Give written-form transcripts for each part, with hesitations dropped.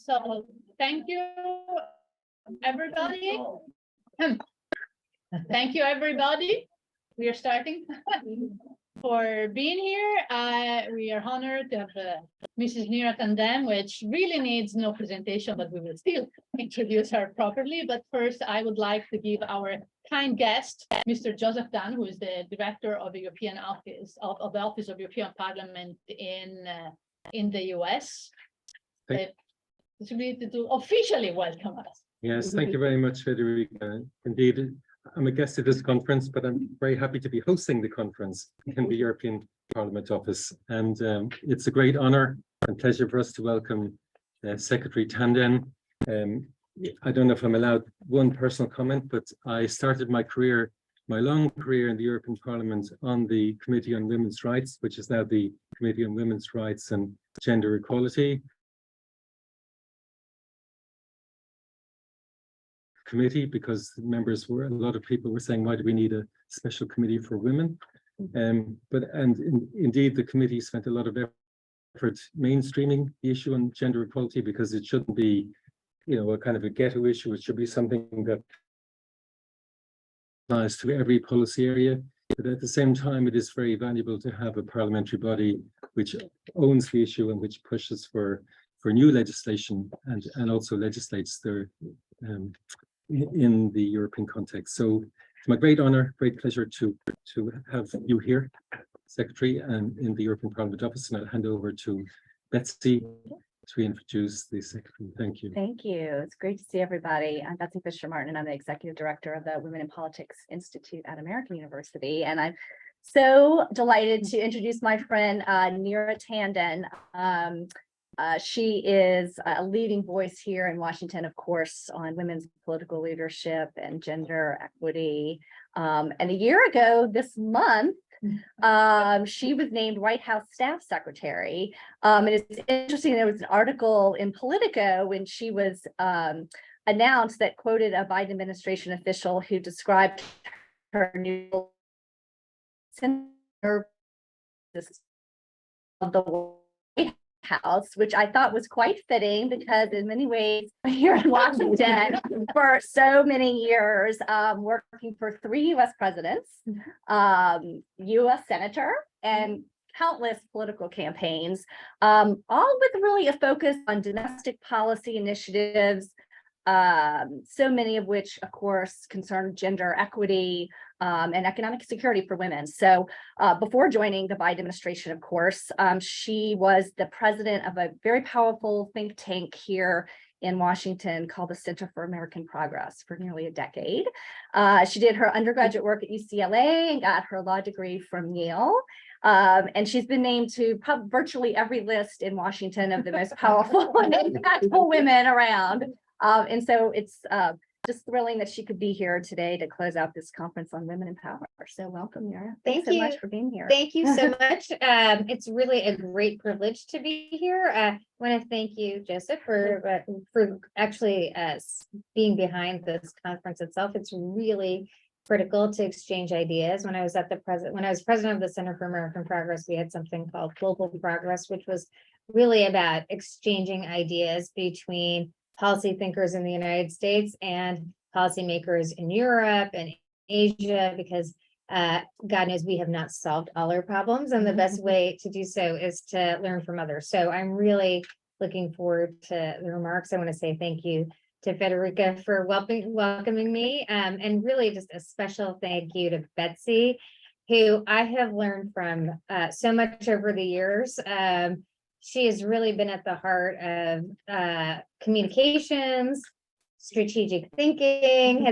So thank you, everybody. Thank you, everybody. We are starting for being here. We are honored to have Mrs. NEERA TANDEN, which really needs no presentation, but we will still introduce her properly. But first, I would like to give our kind guest, Mr. Joseph Dunn, who is the Director of the European Office of the Office of European Parliament in the US. To officially welcome us. Yes, thank you very much, Federica. Indeed, I'm a guest at this conference, but I'm very happy to be hosting the conference in the European Parliament office. And it's a great honor and pleasure for us to welcome Secretary Tandem. I don't know if I'm allowed one personal comment, but I started my long career in the European Parliament on the Committee on Women's Rights, which is now the Committee on Women's Rights and Gender Equality committee, because a lot of people were saying, why do we need a special committee for women? Indeed, the committee spent a lot of effort mainstreaming the issue on gender equality, because it shouldn't be, a kind of a ghetto issue. It should be something that applies to every policy area. But at the same time, it is very valuable to have a parliamentary body which owns the issue and which pushes for new legislation and also legislates in the European context. So it's my great honor, great pleasure to have you here, Secretary, and in the European Parliament office. And I'll hand over to Betsy to introduce the Secretary. Thank you. Thank you. It's great to see everybody. I'm Betsy Fischer Martin, and I'm the Executive Director of the Women in Politics Institute at American University. And I'm so delighted to introduce my friend, NEERA Tandem. She is a leading voice here in Washington, of course, on women's political leadership and gender equity. And a year ago this month, she was named White House Staff Secretary. And it's interesting, there was an article in Politico when she was announced that quoted a Biden administration official who described her new of the White House, which I thought was quite fitting, because in many ways here in Washington for so many years, working for 3 U.S. presidents, U.S. senator, and countless political campaigns, all with really a focus on domestic policy initiatives, so many of which, of course, concern gender equity and economic security for women. So before joining the Biden administration, of course, she was the president of a very powerful think tank here in Washington called the Center for American Progress for nearly a decade. She did her undergraduate work at UCLA and got her law degree from Yale. And she's been named to virtually every list in Washington of the most powerful and impactful women around. And so it's just thrilling that she could be here today to close out this conference on women in power. So welcome, NEERA. Thanks so much for being here. Thank you so much. It's really a great privilege to be here. I want to thank you, Joseph, for actually being behind this conference itself. It's really critical to exchange ideas. When I was president of the Center for American Progress, we had something called Global Progress, which was really about exchanging ideas between policy thinkers in the United States and policymakers in Europe and Asia, because God knows we have not solved all our problems, and the best way to do so is to learn from others. So I'm really looking forward to the remarks. I want to say thank you to Federica for welcoming me, and really just a special thank you to Betsy, who I have learned from so much over the years. She has really been at the heart of communications, strategic thinking,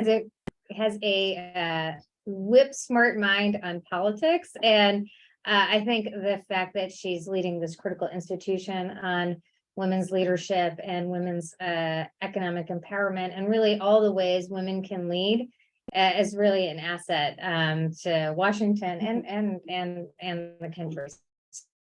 has a whip smart mind on politics. And I think the fact that she's leading this critical institution on women's leadership and women's economic empowerment, and really all the ways women can lead, is really an asset to Washington and the country.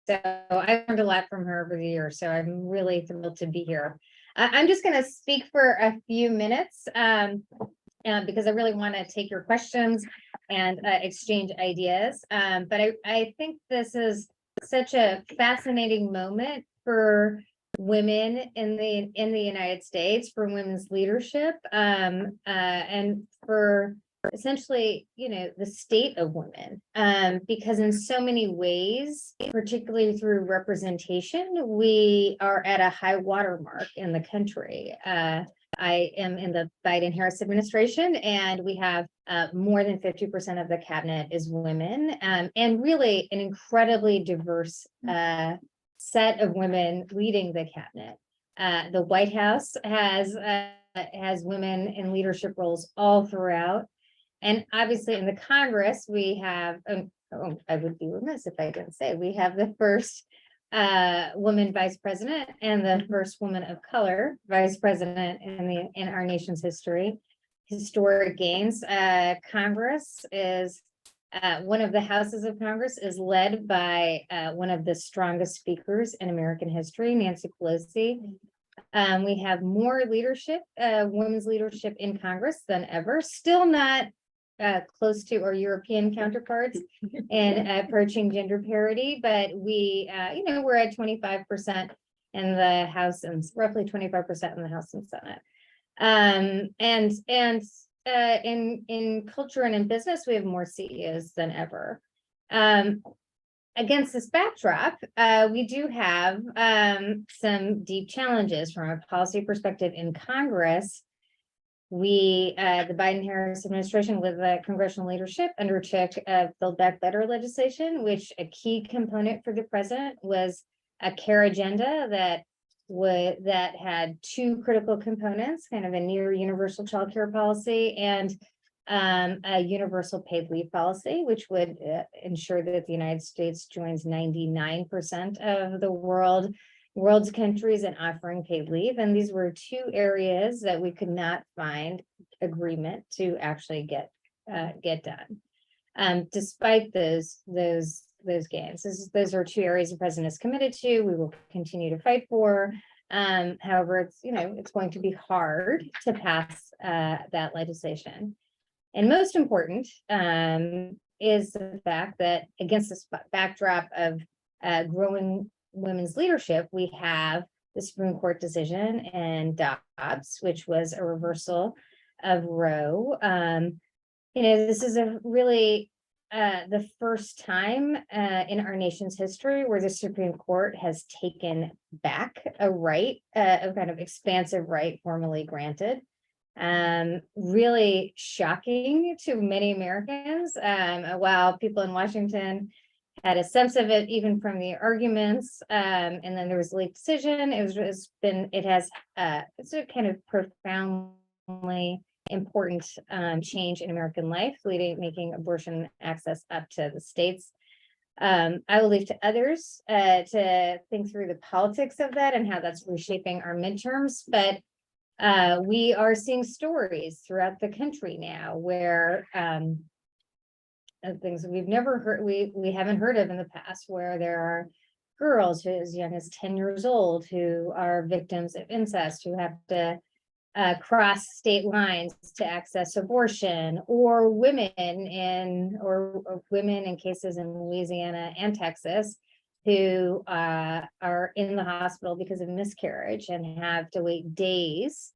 So I learned a lot from her over the years, so I'm really thrilled to be here. I'm just going to speak for a few minutes because I really want to take your questions and exchange ideas. But I think this is such a fascinating moment for women in the United States, for women's leadership, and for essentially, the state of women, because in so many ways, particularly through representation, we are at a high watermark in the country. I am in the Biden-Harris administration, and we have more than 50% of the cabinet is women, and really an incredibly diverse set of women leading the cabinet. The White House has women in leadership roles all throughout. And obviously in the Congress, we have, I would be remiss if I didn't say, we have the first woman vice president and the first woman of color vice president in our nation's history. Historic gains. Congress is one of the houses of Congress is led by one of the strongest speakers in American history, Nancy Pelosi. We have more leadership, women's leadership in Congress than ever. Still not close to our European counterparts and approaching gender parity, but we, we're at 25% in the House and roughly 25% in the House and Senate. In culture and in business, we have more CEOs than ever. Against this backdrop, we do have some deep challenges from a policy perspective in Congress. The Biden-Harris administration, with the congressional leadership, undertook Build Back Better legislation, which a key component for the president was a care agenda that had two critical components, kind of a near universal childcare policy and a universal paid leave policy, which would ensure that the United States joins 99% of the world's countries in offering paid leave. And these were two areas that we could not find agreement to actually get done. Despite those gains, those are two areas the president is committed to. We will continue to fight for. However, it's going to be hard to pass that legislation. And most important is the fact that against this backdrop of growing women's leadership, we have the Supreme Court decision in Dobbs, which was a reversal of Roe. This is a really the first time in our nation's history where the Supreme Court has taken back a right, a kind of expansive right formerly granted. Really shocking to many Americans. While people in Washington had a sense of it, even from the arguments, and then there was a late decision. It's a kind of profoundly important change in American life, making abortion access up to the states. I will leave to others to think through the politics of that and how that's reshaping our midterms, but we are seeing stories throughout the country now where things we've never heard, we haven't heard of in the past, where there are girls who as young as 10 years old who are victims of incest, who have to cross state lines to access abortion, or women in cases in Louisiana and Texas who are in the hospital because of miscarriage and have to wait days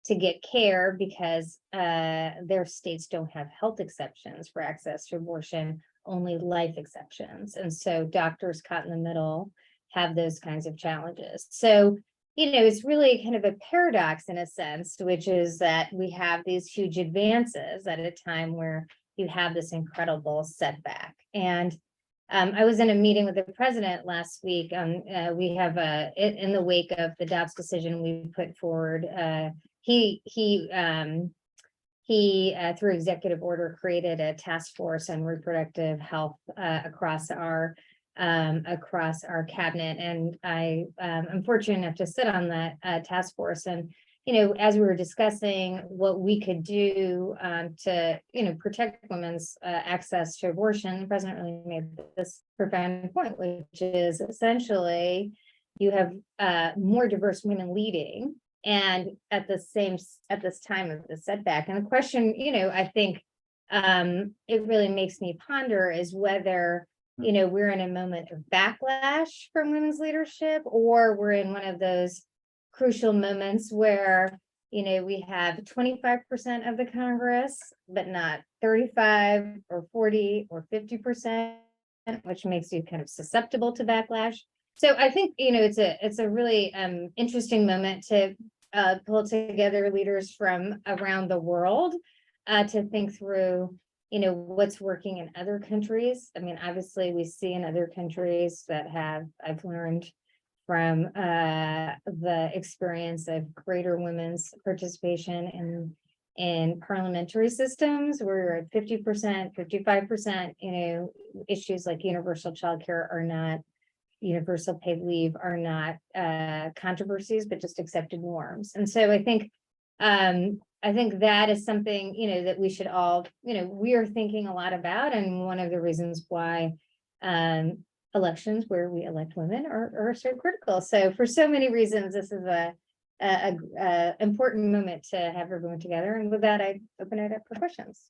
to get care because their states don't have health exceptions for access to abortion, only life exceptions. And so doctors caught in the middle have those kinds of challenges. So, it's really kind of a paradox in a sense, which is that we have these huge advances at a time where you have this incredible setback. And I was in a meeting with the president last week. We have in the wake of the Dobbs decision, we put forward, he through executive order created a task force on reproductive health across our cabinet, and I'm fortunate enough to sit on that task force. And as we were discussing what we could do to protect women's access to abortion, the president really made this profound point, which is essentially you have more diverse women leading, and at this time of the setback. And the question, I think it really makes me ponder is whether you know, we're in a moment of backlash from women's leadership, or we're in one of those crucial moments where, you know, we have 25% of the Congress, but not 35 or 40 or 50%, which makes you kind of susceptible to backlash. So I think, you know, it's a really interesting moment to pull together leaders from around the world to think through, you know, what's working in other countries. I mean, obviously we see in other countries that I've learned from the experience of greater women's participation in parliamentary systems, where at 50%, 55%, you know, issues like universal childcare are not, universal paid leave are not controversies, but just accepted norms. And so I think that is something, you know, that we should all, you know, we are thinking a lot about, and one of the reasons why elections where we elect women are so critical. So for so many reasons, this is a important moment to have everyone together. And with that, I open it up for questions.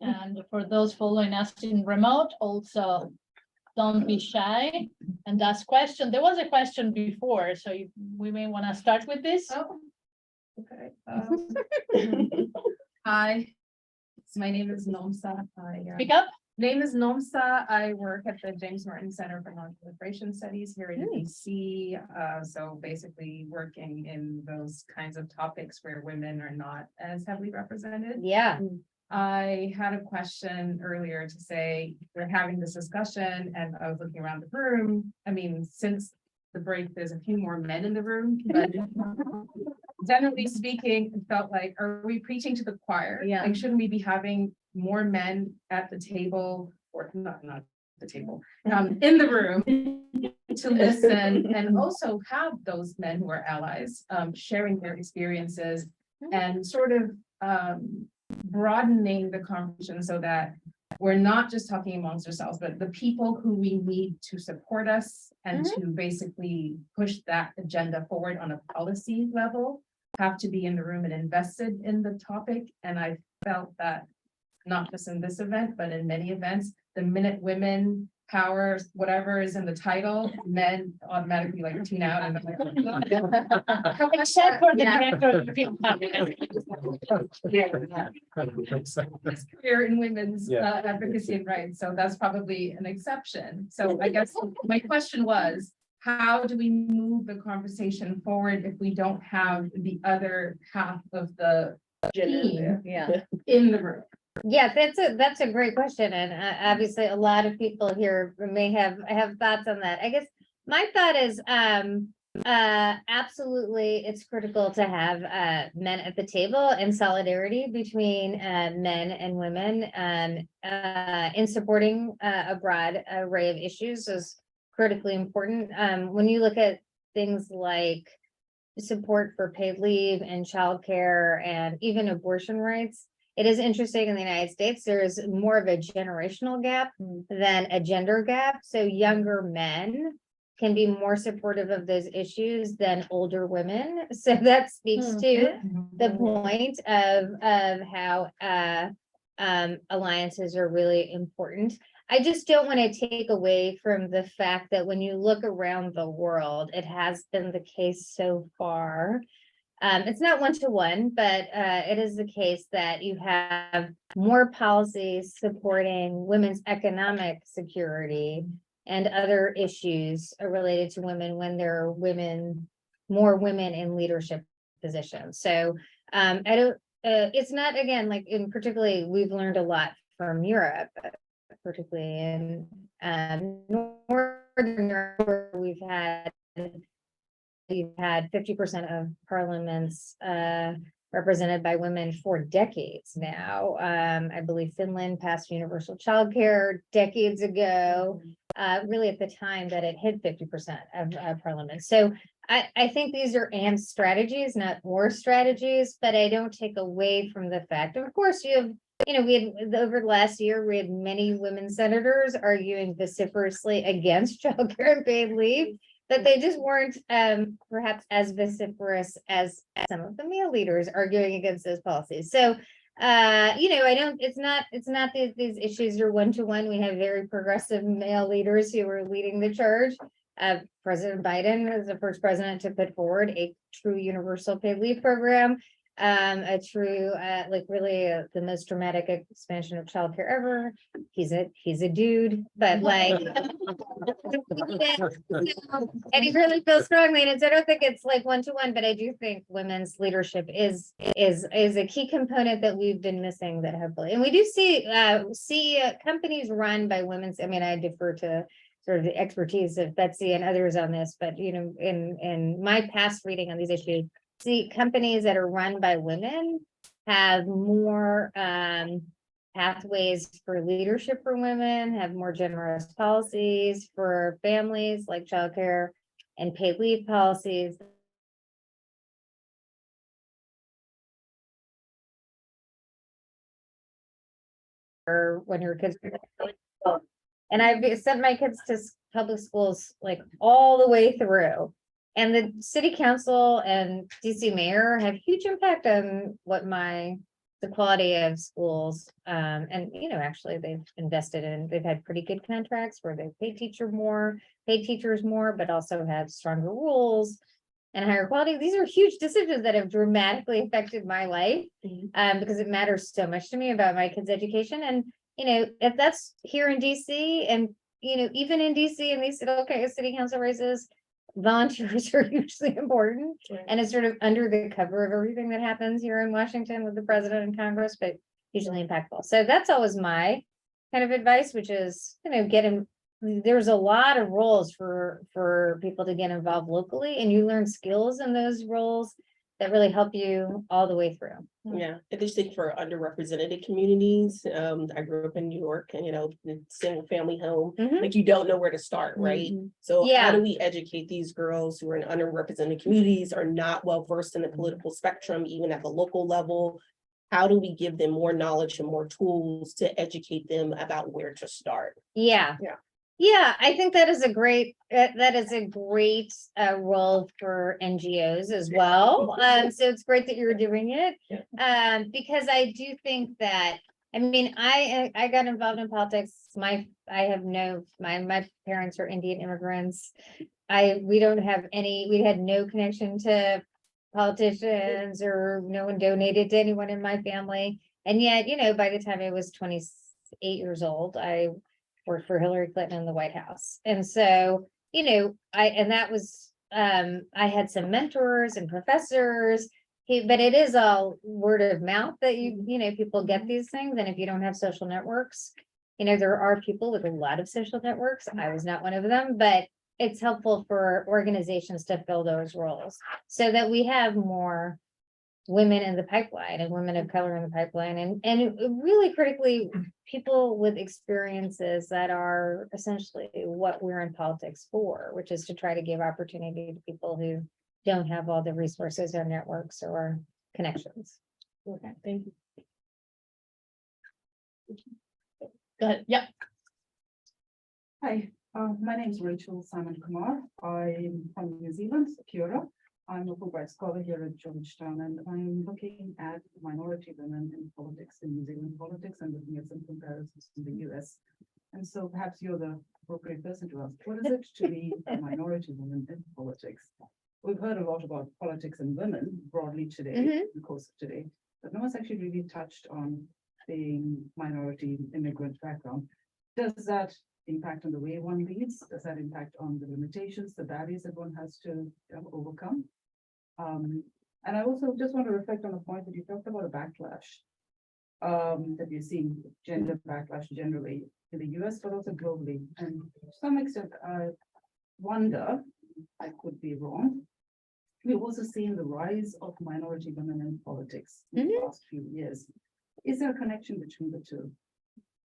And for those following us in remote, also don't be shy and ask questions. There was a question before, so we may want to start with this. Oh, okay. Hi, my name is Nomsa. Speak up. Name is Nomsa. I work at the James Martin Center for Non-Proliferation Studies here in DC. So basically working in those kinds of topics where women are not as heavily represented. Yeah. I had a question earlier to say, we're having this discussion and I was looking around the room. I mean, since the break, there's a few more men in the room, but generally speaking, it felt like, are we preaching to the choir? Yeah. Like, shouldn't we be having more men at the table, or not the table, in the room to listen, and also have those men who are allies, sharing their experiences and sort of broadening the conversation so that we're not just talking amongst ourselves, but the people who we need to support us and to basically push that agenda forward on a policy level have to be in the room and invested in the topic. And I felt that not just in this event, but in many events, the minute women power, whatever is in the title, men automatically like tune out and I'm like, Except for the director of the film this career in women's Yeah. advocacy and rights. So that's probably an exception. So I guess my question was, how do we move the conversation forward if we don't have the other half of the team in the room? Yeah, that's a great question. And obviously a lot of people here may have thoughts on that. I guess my thought is absolutely it's critical to have men at the table and solidarity between men and women in supporting a broad array of issues is critically important. When you look at things like support for paid leave and childcare and even abortion rights, it is interesting in the United States, there is more of a generational gap than a gender gap. So younger men can be more supportive of those issues than older women. So that speaks to the point of how alliances are really important. I just don't want to take away from the fact that when you look around the world, it has been the case so far. It's not one-to-one, but it is the case that you have more policies supporting women's economic security and other issues related to women when there are more women in leadership positions. So it's not, again, like in particularly, we've learned a lot from Europe, particularly in Northern Europe, where you've had 50% of parliaments represented by women for decades now. I believe Finland passed universal childcare decades ago, really at the time that it hit 50% of parliament. So I think these are and strategies, not or strategies, but I don't take away from the fact, of course, we had over the last year, we had many women senators arguing vociferously against childcare and paid leave, but they just weren't perhaps as vociferous as some of the male leaders arguing against those policies. So it's not these issues are one-to-one. We have very progressive male leaders who are leading the charge. President Biden is the first president to put forward a true universal paid leave program. A true, the most dramatic expansion of childcare ever. He's a dude, but and he really feels strongly in it. So I don't think it's like one-to-one, but I do think women's leadership is a key component that we've been missing that hopefully, and we do see companies run by women's. I mean, I defer to sort of the expertise of Betsy and others on this, but in my past reading on these issues, see companies that are run by women have more pathways for leadership for women, have more generous policies for families like childcare and paid leave policies. Or when your kids and I've sent my kids to public schools like all the way through. And the city council and DC mayor have huge impact on the quality of schools. And actually they've they've had pretty good contracts where they've paid teachers more, but also have stronger rules and higher quality. These are huge decisions that have dramatically affected my life, because it matters so much to me about my kids' education. And, if that's here in DC and, even in DC and these city council races, volunteers are hugely important, and it's sort of under the cover of everything that happens here in Washington with the president and Congress, but hugely impactful. So that's always my kind of advice, which is, there's a lot of roles for people to get involved locally, and you learn skills in those roles that really help you all the way through. Yeah, I just think for underrepresented communities, I grew up in New York and, single family home, like you don't know where to start, right? So how do we educate these girls who are in underrepresented communities, are not well versed in the political spectrum, even at the local level? How do we give them more knowledge and more tools to educate them about where to start? Yeah, I think that is a great role for NGOs as well. So it's great that you're doing it. Because I do think that, I got involved in politics. My parents are Indian immigrants. We had no connection to politicians, or no one donated to anyone in my family. And yet, by the time I was 28 years old, I worked for Hillary Clinton in the White House. And so, I had some mentors and professors, but it is all word of mouth that people get these things. And if you don't have social networks, there are people with a lot of social networks. I was not one of them, but it's helpful for organizations to fill those roles so that we have more women in the pipeline and women of color in the pipeline, and really critically, people with experiences that are essentially what we're in politics for, which is to try to give opportunity to people who don't have all the resources or networks or connections. Okay, thank you. Go ahead. Yeah. Hi, my name is Rachel Simon Kumar. I'm from New Zealand, Kiora. I'm a Fulbright scholar here at Georgetown, and I'm looking at minority women in politics, in New Zealand politics, and looking at some comparisons to the US. And so perhaps you're the appropriate person to ask, what is it to be a minority woman in politics? We've heard a lot about politics and women broadly today, in the course of today, but no one's actually really touched on being minority immigrant background. Does that impact on the way one leads? Does that impact on the limitations, the barriers that one has to overcome? And I also just want to reflect on the point that you talked about a backlash that we're seeing, gender backlash generally in the US, but also globally. And to some extent, I wonder, I could be wrong, we've also seen the rise of minority women in politics in the last few years. Is there a connection between the two?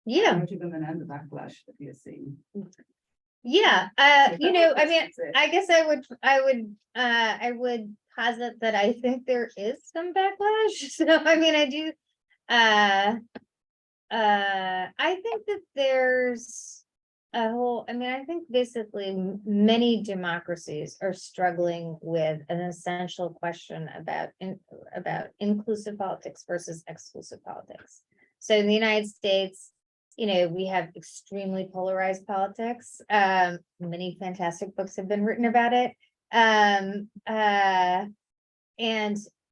Yeah. Minority women and the backlash that we are seeing. Yeah. I guess I would posit that I think there is some backlash. So I do. I think that there's I mean, I think basically many democracies are struggling with an essential question about inclusive politics versus exclusive politics. So in the United States, we have extremely polarized politics. Many fantastic books have been written about it. And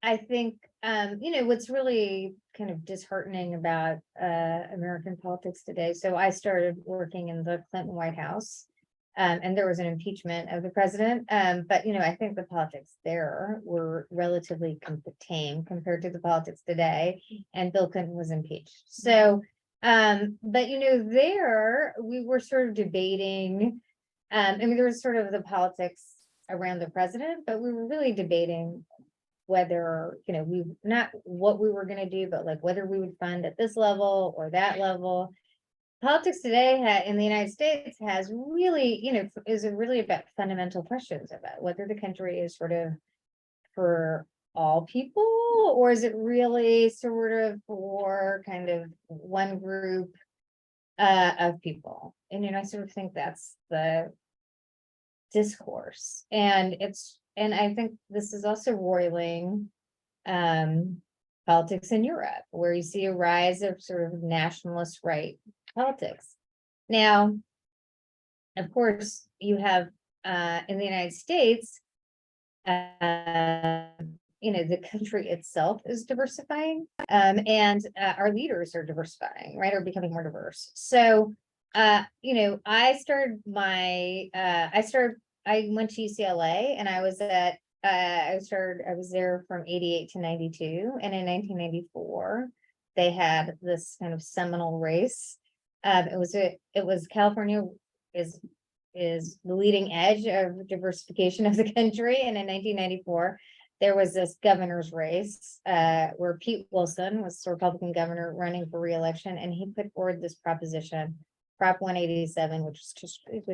I think, what's really kind of disheartening about American politics today. So I started working in the Clinton White House, and there was an impeachment of the president. But I think the politics there were relatively tame compared to the politics today, and Bill Clinton was impeached. So, but there we were sort of debating. There was sort of the politics around the president, but we were really debating whether, we not what we were going to do, but like whether we would fund at this level or that level. Politics today in the United States has really, is really about fundamental questions about whether the country is sort of for all people, or is it really sort of for kind of one group of people? And I sort of think that's the discourse, and I think this is also roiling politics in Europe, where you see a rise of sort of nationalist right politics. Now, of course, you have in the United States, the country itself is diversifying, and our leaders are diversifying, right, are becoming more diverse. So, I went to UCLA, and I was there from 88 to 92. And in 1994, they had this kind of seminal race. It was California is the leading edge of diversification of the country. And in 1994, there was this governor's race where Pete Wilson was the Republican governor running for re-election, and he put forward this proposition, Prop 187, which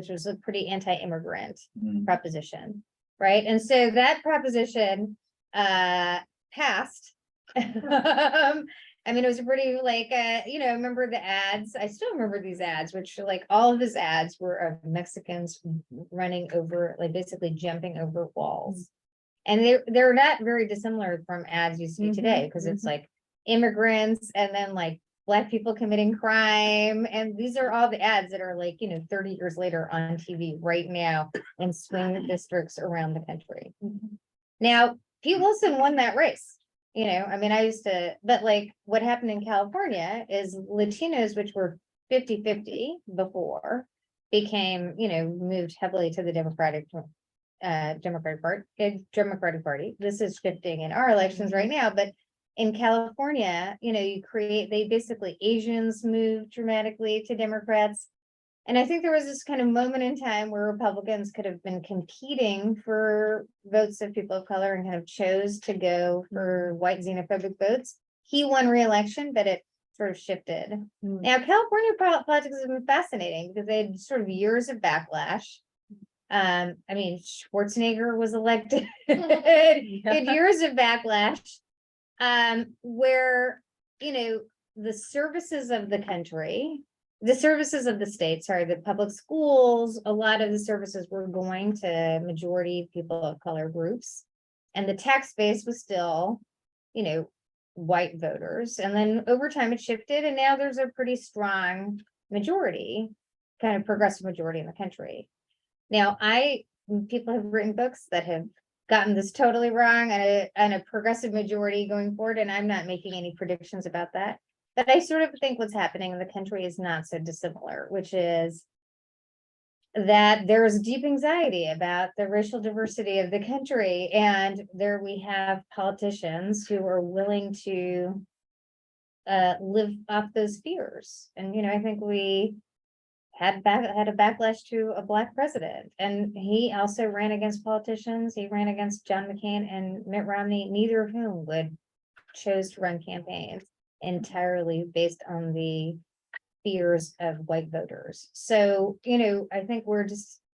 was a pretty anti-immigrant proposition, right? And so that proposition passed. It was a pretty remember the ads. I still remember these ads, which all of his ads were of Mexicans running over, basically jumping over walls. And they're not very dissimilar from ads you see today, because it's immigrants and then Black people committing crime. And these are all the ads that are 30 years later on TV right now in swing districts around the country. Now, Pete Wilson won that race. But what happened in California is Latinos, which were 50-50 before, became, moved heavily to the Democratic Party. This is shifting in our elections right now, but in California, Asians moved dramatically to Democrats. And I think there was this kind of moment in time where Republicans could have been competing for votes of people of color and kind of chose to go for white xenophobic votes. He won re-election, but it sort of shifted. Now, California politics has been fascinating because they had sort of years of backlash. Schwarzenegger was elected. Had years of backlash. Where, the services of the country, the services of the state, the public schools, a lot of the services were going to majority people of color groups. And the tax base was still, white voters. And then over time it shifted, and now there's a pretty strong majority, kind of progressive majority in the country. Now, people have written books that have gotten this totally wrong and a progressive majority going forward, and I'm not making any predictions about that. But I sort of think what's happening in the country is not so dissimilar, which is that there is deep anxiety about the racial diversity of the country, and there we have politicians who are willing to live off those fears. And I think we had a backlash to a Black president, and he also ran against politicians. He ran against John McCain and Mitt Romney, neither of whom chose to run campaigns entirely based on the fears of white voters. So, I think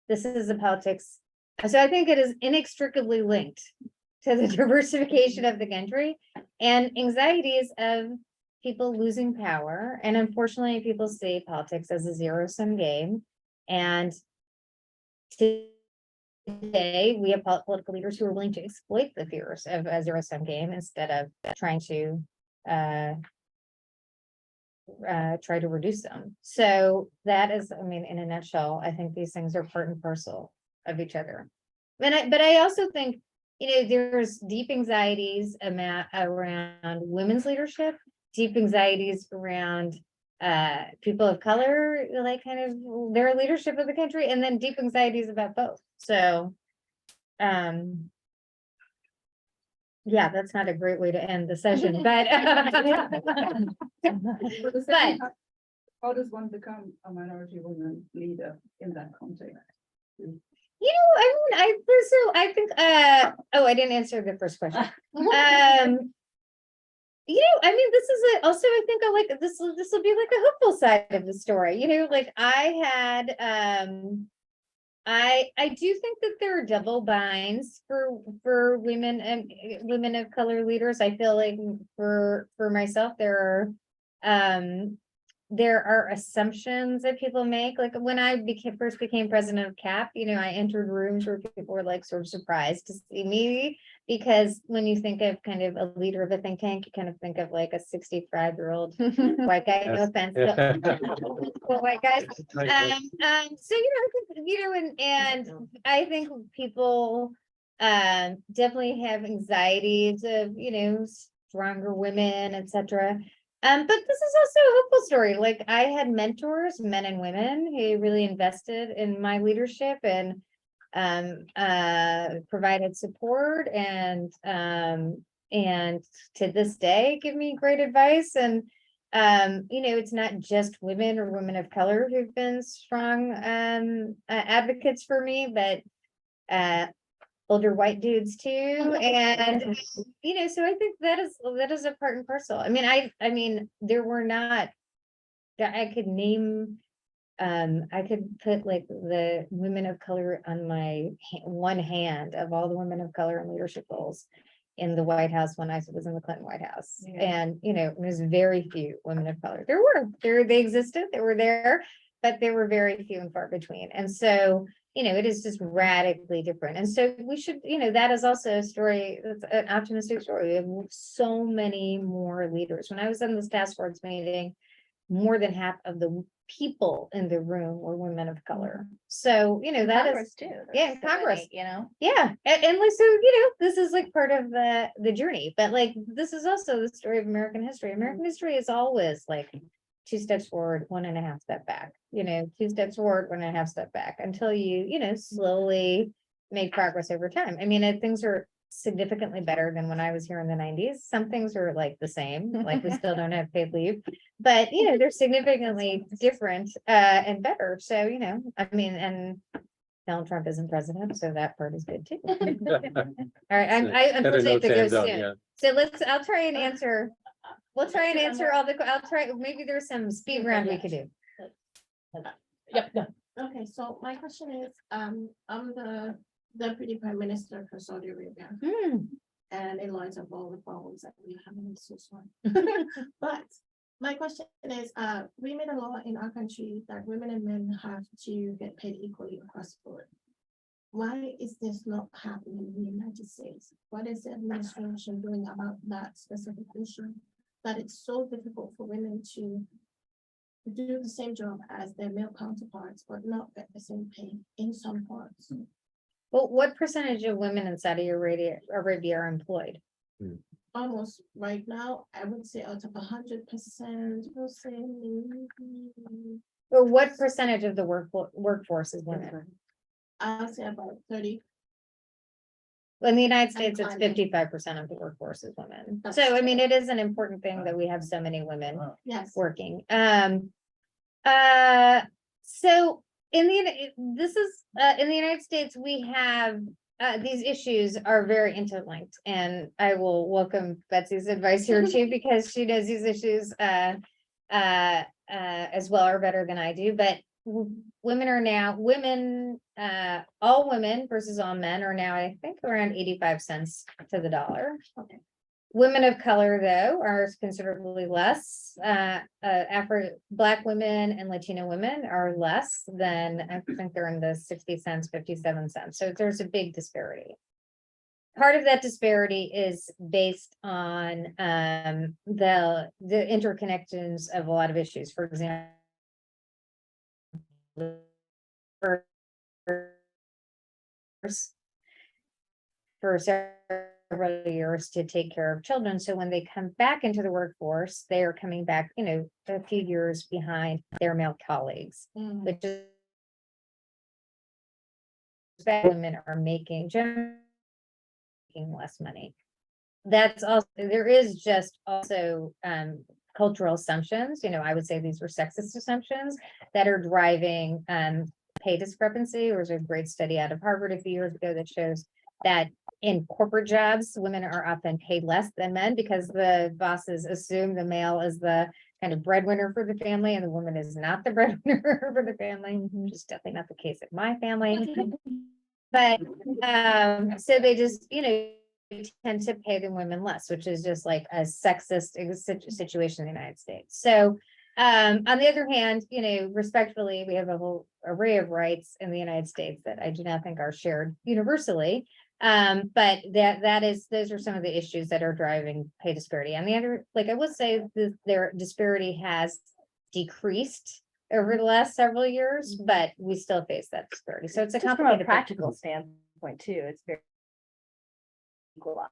this is the politics. So I think it is inextricably linked to the diversification of the country and anxieties of people losing power. And unfortunately, people see politics as a zero-sum game. And today, we have political leaders who are willing to exploit the fears of a zero-sum game instead of trying to try to reduce them. So that is, I mean, in a nutshell, I think these things are part and parcel of each other. But I also think, there's deep anxieties around women's leadership, deep anxieties around people of color, like kind of their leadership of the country, and then deep anxieties about both. So, yeah, that's not a great way to end the session, but but How does one become a minority woman leader in that context? I think, oh, I didn't answer the first question. This is also, I think, this will be like a hopeful side of the story. Like I had, I do think that there are double binds for women and women of color leaders. I feel like for myself, there are assumptions that people make. Like when I first became president of CAP, I entered rooms where people were like sort of surprised to see me, because when you think of kind of a leader of a think tank, you kind of think of like a 65-year-old white guy. No offense, but white guys. So I think, and I think people definitely have anxieties of stronger women, etc. But this is also a hopeful story. Like I had mentors, men and women, who really invested in my leadership and provided support and to this day give me great advice. And it's not just women or women of color who've been strong advocates for me, but older white dudes too. And so I think that is a part and parcel. I mean there were not that I could name. I could put like the women of color on my one hand of all the women of color in leadership roles in the White House when I was in the Clinton White House. Yeah. And there's very few women of color. They existed, they were there, but they were very few and far between. And so it is just radically different. And so we should, that is also a story, that's an optimistic story. We have so many more leaders. When I was in this task force meeting, more than half of the people in the room were women of color. So, that Congress is, too. yeah, Congress, Yeah. And like, so, this is like part of the journey, but like, this is also the story of American history. American history is always like 2 steps forward, 1.5 steps back, 2 steps forward, 1.5 steps back until you, slowly make progress over time. I mean, things are significantly better than when I was here in the 90s. Some things are like the same, like we still don't have paid leave, but they're significantly different and better. So, and Donald Trump isn't president, so that part is good too. All right, I'm Better supposed to have note to to go end on, soon. yeah. So I'll try and answer. We'll try and answer all the, maybe there's some speed round we could do. Yep. Okay, so my question is, I'm the Deputy Prime Minister for Saudi Arabia. And in light of all the problems that we have, I'm so sorry. But my question is, we made a law in our country that women and men have to get paid equally across the board. Why is this not happening in the United States? What is the administration doing about that specific issue? That it's so difficult for women to do the same job as their male counterparts, but not get the same pay in some parts. Well, what percentage of women in Saudi Arabia are employed? Almost right now, I would say out of 100%, we'll say Or what percentage of the workforce is women? I'll say about 30. In the United States, it's climbing. 55% of the workforce is women. That's So, I mean, true. it is an important thing that we have so many women Yes. working. So in the United States, we have these issues are very interlinked, and I will welcome Betsy's advice here too, because she knows these issues as well or better than I do. But all women versus all men are now, I think, around 85 cents to the dollar. Okay. Women of color, though, are considerably less. Black women and Latino women are less than, I think they're in the 60 cents, 57 cents. So there's a big disparity. Part of that disparity is based on the interconnections of a lot of issues. For example, for several years to take care of children. So when they come back into the workforce, they are coming back, a few years behind their male colleagues, which is women are making less money. That's also, there is just also cultural assumptions, I would say these were sexist assumptions that are driving pay discrepancy. There was a great study out of Harvard a few years ago that shows that in corporate jobs, women are often paid less than men because the bosses assume the male is the kind of breadwinner for the family and the woman is not the breadwinner for the family, which is definitely not the case at my family. But so they just, tend to pay the women less, which is just like a sexist situation in the United States. So on the other hand, respectfully, we have a whole array of rights in the United States that I do not think are shared universally. But those are some of the issues that are driving pay disparity. On the other, like I would say, their disparity has decreased over the last several years, but we still face that disparity. So it's a Just from a complicated practical standpoint too, it's very equalized,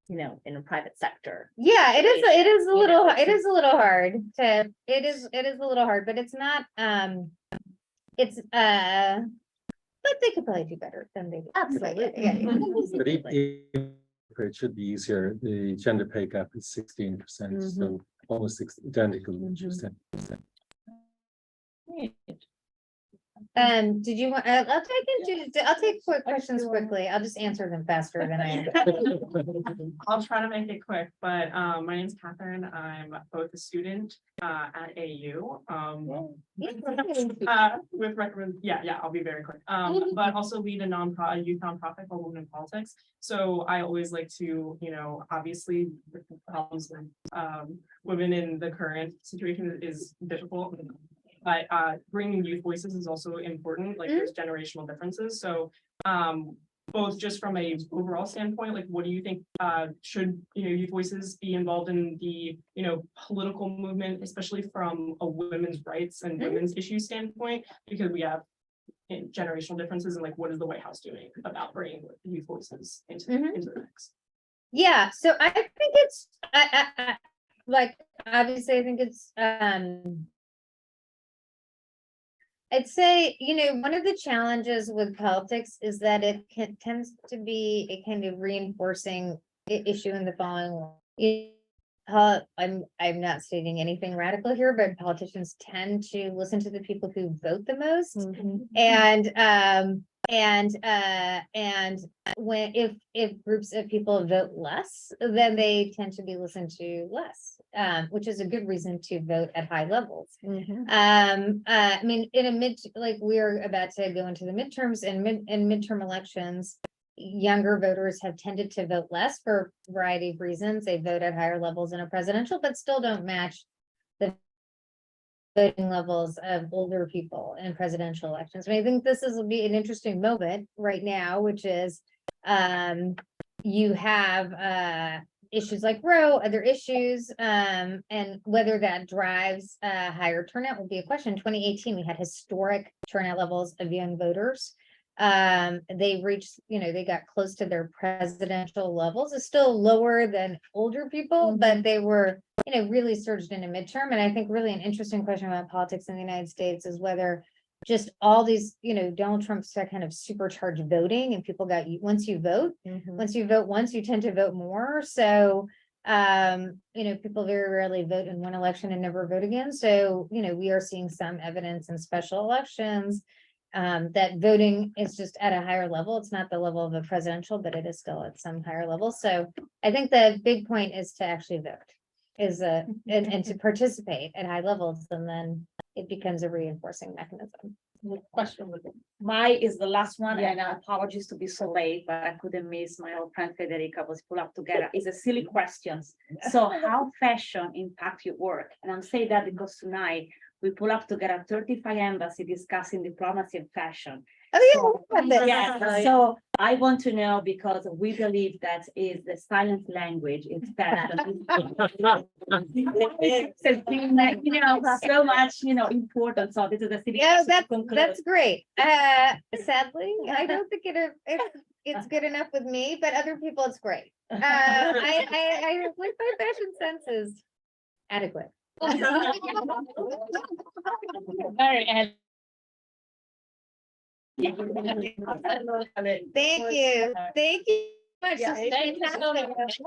in a private sector. Yeah, it is a little hard, but it's not, but they could probably do better than they do. Absolutely. But it should be easier. The gender pay gap is 16%, so almost identical, which is 10%. Did you want, I'll take quick questions quickly. I'll just answer them faster than I am. I'll try to make it quick, but my name's Catherine. I'm both a student at AU. With recommend, I'll be very quick. But also lead a youth nonprofit called Women in Politics. So I always like to, obviously the problems with women in the current situation is difficult. But bringing youth voices is also important, like there's generational differences. So both just from a overall standpoint, like what do you think should youth voices be involved in the political movement, especially from a women's rights and women's issues standpoint, because we have generational differences, and like what is the White House doing about bringing youth voices into the mix? Yeah, so I think it's like obviously I think it's I'd say, one of the challenges with politics is that it tends to be a kind of reinforcing issue in the following. I'm not stating anything radical here, but politicians tend to listen to the people who vote the most. And when if groups of people vote less, then they tend to be listened to less, which is a good reason to vote at high levels. I mean, we're about to go into the midterms, and in midterm elections, younger voters have tended to vote less for a variety of reasons. They vote at higher levels in a presidential, but still don't match the voting levels of older people in presidential elections. I mean, I think this will be an interesting moment right now, which is you have issues like Roe, other issues, and whether that drives higher turnout will be a question. In 2018, we had historic turnout levels of young voters. They reached, they got close to their presidential levels. It's still lower than older people, but they were, really surged in a midterm. And I think really an interesting question about politics in the United States is whether just all these, Donald Trump's kind of supercharged voting, and people got, once you vote once, you tend to vote more. So, people very rarely vote in one election and never vote again. So, we are seeing some evidence in special elections that voting is just at a higher level. It's not the level of a presidential, but it is still at some higher level. So I think the big point is to actually vote, and to participate at high levels, and then it becomes a reinforcing mechanism. question with it. My is the last one, and apologies to be so late, but I couldn't miss my old friend Federica was pulled up together. It's a silly questions. So how fashion impact your work? And I'm saying that because tonight we pull up together 35 embassy discussing diplomacy and fashion. Oh, yeah. Yes, so I want to know because we believe that is the silent language, it's fashion. It's been, like, so much, important. So this is a city. Yeah, that's great. Sadly, I don't think it's good enough with me, but other people, it's great. I like my fashion sense is adequate. Very, and Thank you. Thank you. Thank you so much.